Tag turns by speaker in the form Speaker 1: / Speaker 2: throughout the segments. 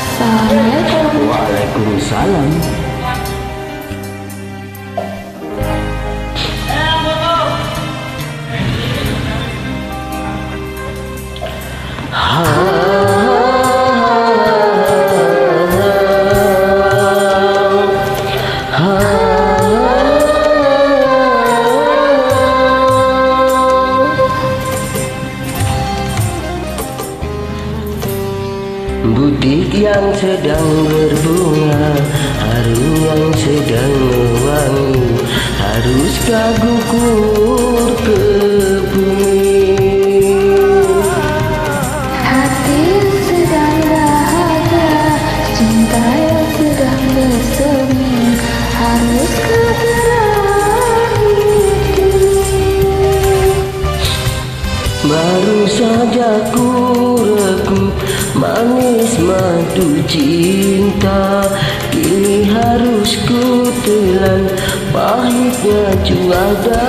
Speaker 1: Assalamualaikum.
Speaker 2: Waalaikumsalam. Butik yang sedang berbunga, harum yang sedang mewangi, haruskah gugur ke bumi?
Speaker 1: Hati yang sedang bahagia, cinta yang sedang bersemi, haruskah berakhir kini?
Speaker 2: Baru saja ku rekuk manis madu cinta, kini harus ku telan pahitnya cuaca.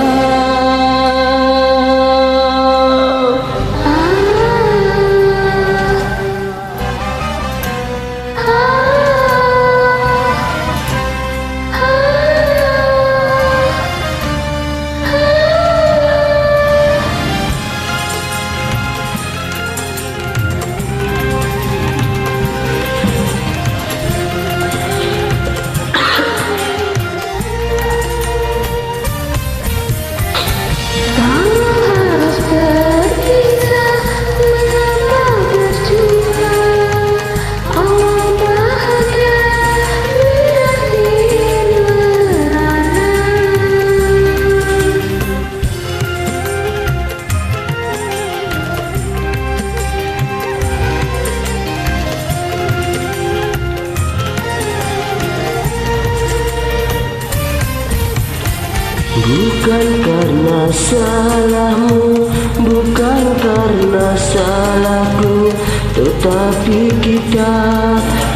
Speaker 2: Bukan karena salahmu, bukan karena salahku, tetapi kita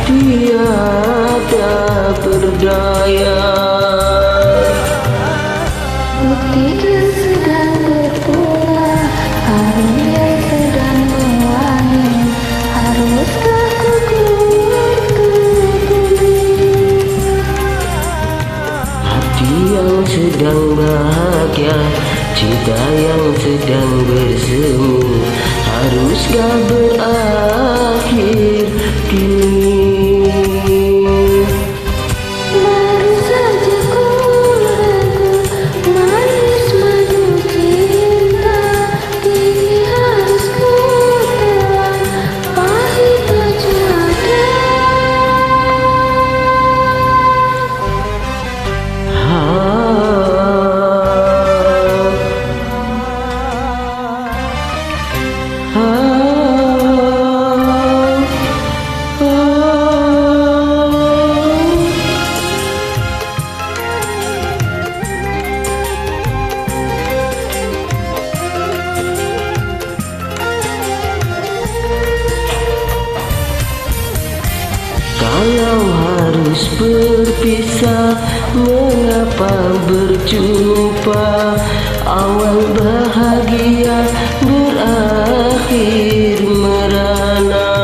Speaker 2: tiada berdaya.
Speaker 1: Butik yang sedang berbunga, harum yang sedang mewangi, haruskah gugur ke bumi?
Speaker 2: Hati yang sedang bahagia, cinta yang sedang bersemu, haruskah berakhir kini?
Speaker 1: Baru saja ku rekuk manis madu cinta, kini harus ku telan pahitnya cuaca.
Speaker 2: Kalau harus berpisah, mengapa berjumpa? Awal bahagia berakhir merana.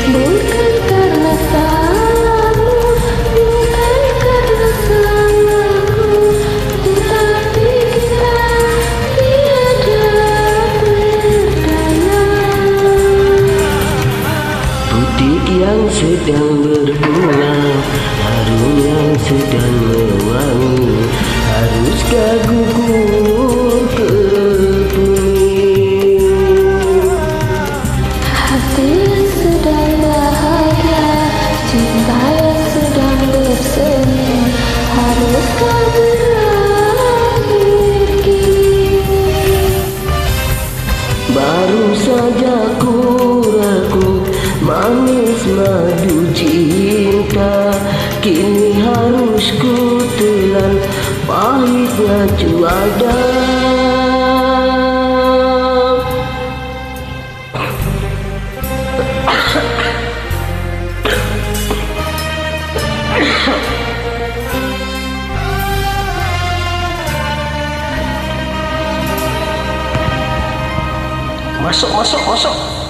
Speaker 1: Bukan karena salahmu, bukan karena salahku, tetapi kita tiada berdaya.
Speaker 2: Butik yang sedang berbunga, harum yang sedang mewangi, haruskah gugur ke bumi?
Speaker 1: Hati yang sedang bahagia, cinta yang sedang bersemi, haruskah berakhir kini?
Speaker 2: Baru saja ku rekuk manis madu cinta, kini harus ku telan pahitnya cuaca.
Speaker 3: Masuk.